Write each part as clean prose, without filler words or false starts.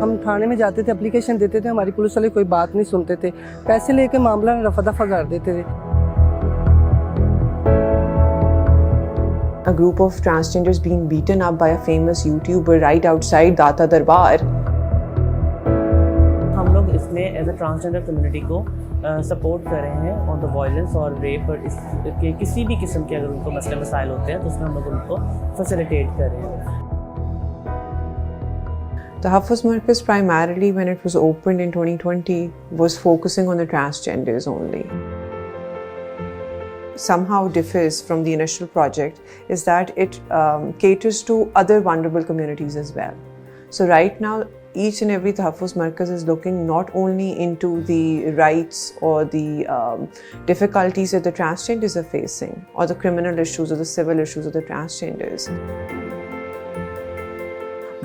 हम थाने में जाते थे, एप्लीकेशन देते थे, हमारी पुलिस वाले कोई बात नहीं सुनते थे, पैसे लेके मामला रफा दफा कर देते थे। A group of transgenders being beaten up by a famous YouTuber right outside Data Darbar. हम लोग इसमें एज अ ट्रांसजेंडर कम्युनिटी को सपोर्ट कर रहे हैं ऑन द वायलेंस और रेप और इसके किसी भी किस्म के अगर उनको मसले मसाइल होते हैं तो उसमें हम लोग उनको फैसिलिटेट कर रहे हैं। Tahafuz Markaz primarily when it was opened in 2020 was focusing on the transgenders only. Somehow differs from the initial project is that it caters to other vulnerable communities as well. So right now each and every Tahafuz Markaz is looking not only into the rights or the difficulties that the transgenders are facing or the criminal issues or the civil issues of the transgenders,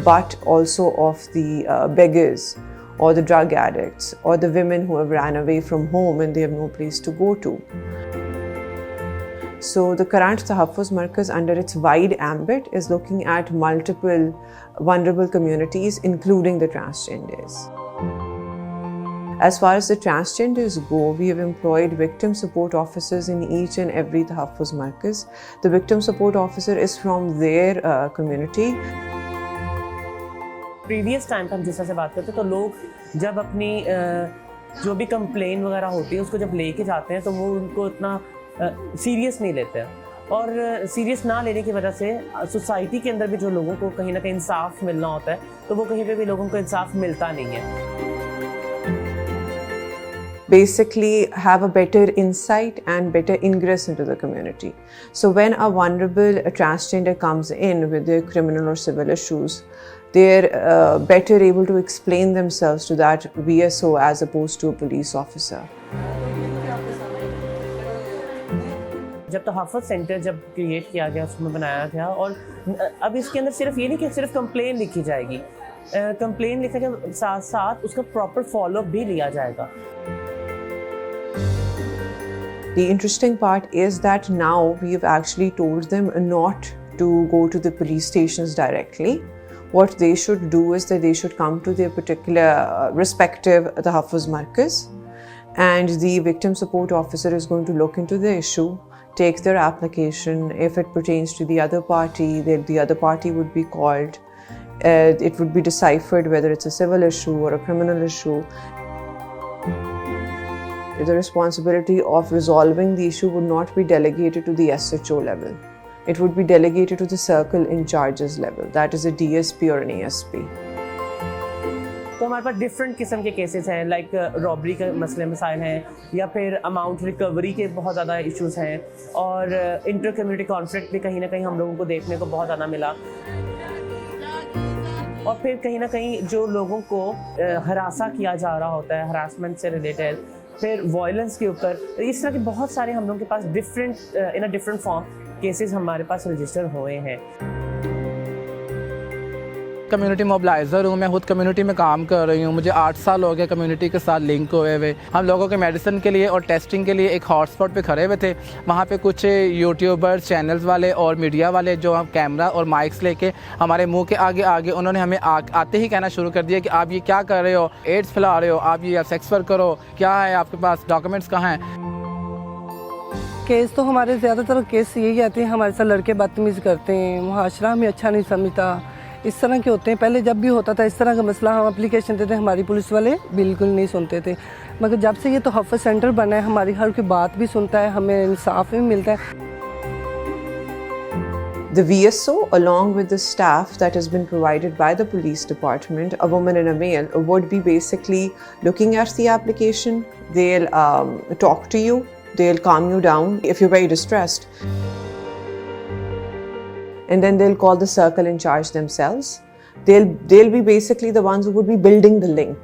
but also of the beggars or the drug addicts or the women who have ran away from home and they have no place to go to. So the current Tahafuz Markaz under its wide ambit is looking at multiple vulnerable communities including the transgenders. As far as the transgenders go, we have employed victim support officers in each and every Tahafuz Markaz. The victim support officer is from their community. Previous time पर हम जिस तरह से बात करते हैं तो लोग जब अपनी जो भी कंप्लेन वगैरह होती है उसको जब लेके जाते हैं तो वो उनको इतना सीरियस नहीं लेते हैं, और सीरियस ना लेने की वजह से सोसाइटी के अंदर भी जो लोगों को कहीं ना कहीं इंसाफ मिलना होता है तो वो कहीं पे भी लोगों को इंसाफ मिलता नहीं है। Basically have a better insight and better ingress into the community. So when a vulnerable transgender comes in with their criminal or civil issues, they're better able to explain themselves to that VSO as opposed to a police officer. जब तहाफ़ुज़ centre जब create किया गया उसमें बनाया गया, और अब इसके अंदर सिर्फ ये नहीं कि सिर्फ कंप्लेन लिखी जाएगी, कंप्लेन लिखने के साथ साथ उसका प्रॉपर फॉलोअप भी लिया जाएगा। The interesting part is that now we have actually told them not to go to the police stations directly. What they should do is that they should come to their particular respective Tahafuz Markaz, and the victim support officer is going to look into the issue, take their application. If it pertains to the other party, the other party would be called. It would be deciphered whether it's a civil issue or a criminal issue. The responsibility of resolving the issue would not be delegated to the SHO level. It would be delegated to the circle in charges level, that is a DSP or an ASP. तो हमारे पास different किस्म के cases हैं, like robbery के मसले मसाइल हैं, या फिर अमाउंट रिकवरी के बहुत ज़्यादा इश्यूज़ हैं, और इंटर कम्युनिटी कॉन्फ्लिक्ट भी कहीं ना कहीं हम लोगों को देखने को बहुत ज़्यादा मिला, और फिर कहीं ना कहीं जो लोगों को हरासा किया जा रहा होता है, हरासमेंट से रिलेटेड, फिर वायलेंस के ऊपर, इस तरह के बहुत सारे हम लोगों के पास different in a different form cases हमारे पास रजिस्टर हुए हैं। कम्युनिटी मोबिलाइज़र हूँ, मैं खुद कम्युनिटी में काम कर रही हूँ, मुझे 8 साल हो गए कम्युनिटी के साथ लिंक हुए हुए। हम लोगों के मेडिसिन के लिए और टेस्टिंग के लिए एक हॉटस्पॉट पे खड़े हुए थे, वहाँ पे कुछ यूट्यूबर्स, चैनल्स वाले और मीडिया वाले जो हम कैमरा और माइक्स लेके हमारे मुंह के आगे आगे उन्होंने हमें आते ही कहना शुरू कर दिया कि आप ये क्या कर रहे हो, एड्स फैला रहे हो, आप ये सेक्स वर्क करो, क्या है आपके पास, डॉक्यूमेंट्स कहाँ हैं। केस तो हमारे ज़्यादातर केस यही आते हैं, हमारे साथ लड़के बदतमीज़ करते हैं, मुआशरा हमें अच्छा नहीं समझता, इस तरह के होते हैं। पहले जब भी होता था इस तरह का मसला, हम एप्लीकेशन देते, हमारी पुलिस वाले बिल्कुल नहीं सुनते थे, मगर जब से ये तहफ़्फ़ुज़ सेंटर बना है हमारी हर कोई बात भी सुनता है, हमें इंसाफ भी मिलता है। The VSO, along with the staff that has been provided by the police department, a woman and a male, would be basically looking at the application. They'll talk to you, they'll calm you down if you're very distressed. And then they'll call the circle in charge themselves. They'll be basically the ones who would be building the link.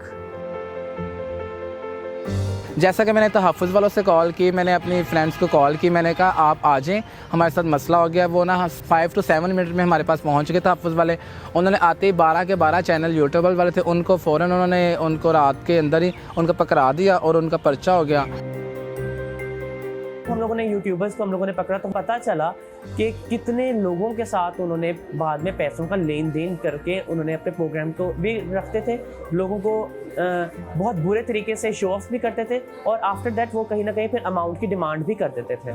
जैसा कि मैंने तहफ़्फ़ुज़ वालों से call की, मैंने अपनी friends को call की, मैंने कहा आप आ जाएं, हमारे साथ मसला हो गया। वो ना 5 to 7 मिनट में हमारे पास पहुंच गए तहफ़्फ़ुज़ वाले। उन्होंने आते ही 12 के 12 चैनल यूट्यूबर वाले थे, उनको फ़ौरन उन्होंने उनको रात के अंदर ही उनको पकड़ा दिया और उनका पर्चा हो गया। हम लोगों ने यूट्यूबर्स को हम लोगों ने पकड़ा तो पता चला कि कितने लोगों के साथ उन्होंने बाद में पैसों का लेन देन करके उन्होंने अपने प्रोग्राम को भी रखते थे, लोगों को बहुत बुरे तरीके से शो ऑफ भी करते थे और आफ्टर दैट वो कहीं ना कहीं फिर अमाउंट की डिमांड भी कर देते थे।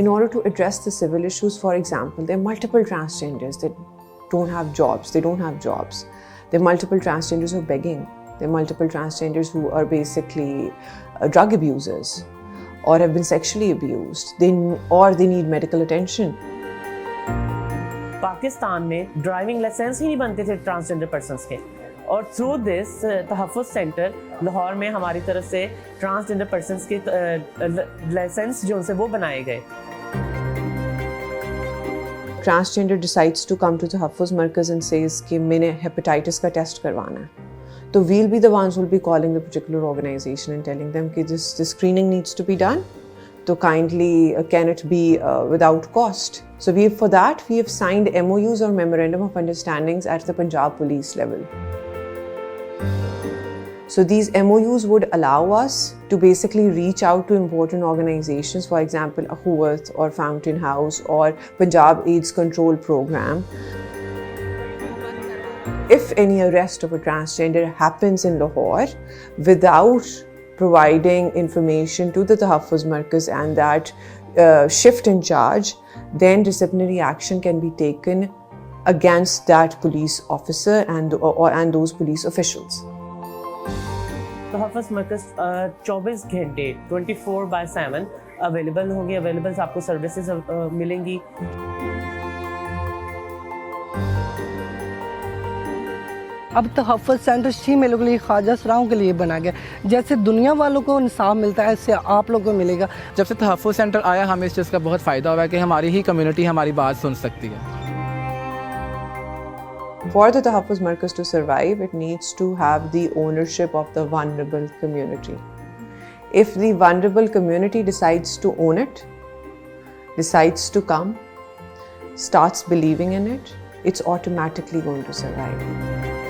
In order to address the civil issues, for example, there are multiple transgenders that don't have jobs. They don't have jobs. There are multiple transgenders who are begging. There are multiple transgenders who are basically drug abusers or have been sexually abused. They need medical attention. Pakistan में driving licence ही नहीं बनते थे transgender persons के, और through this तहफ़्फ़ुज़ centre Lahore में हमारी तरफ से ट्रांसजेंडर पर्सन्स के लाइसेंस जो उनसे वो बनाए गए। Transgender decides to come to Tahafuz Markaz and says कि मैंने hepatitis का टेस्ट करवाना है, तो we'll be the ones who will be calling the particular organization and telling them कि this screening needs to be done, so kindly can it be without cost. So for that we have signed MOUs or memorandum of understandings at the Punjab police level. So these MOUs would allow us to basically reach out to important organizations, for example, Tahafuz or Fountain House or Punjab AIDS Control Program. If any arrest of a transgender happens in Lahore without providing information to the Tahafuz Markaz and that shift in charge, then disciplinary action can be taken against that police officer and those police officials. तहफ़्फ़ुज़ मरकज़ 24 घंटे 24/7 available होंगे, available आपको services मिलेंगी। अब तहफ़्फ़ुज़ centre शीमें लोगों के लिए, ख्वाजा सराओं के लिए बना गया। जैसे दुनिया वालों को इंसाफ मिलता है, ऐसे आप लोगों को मिलेगा। जब से तहफ़्फ़ुज़ सेंटर आया हमें इस चीज़ का बहुत फ़ायदा हुआ है कि हमारी ही कम्युनिटी हमारी बात सुन सकती है। For the Tahafuz Markaz to survive, it needs to have the ownership of the vulnerable community. If the vulnerable community decides to own it, decides to come, starts believing in it, it's automatically going to survive.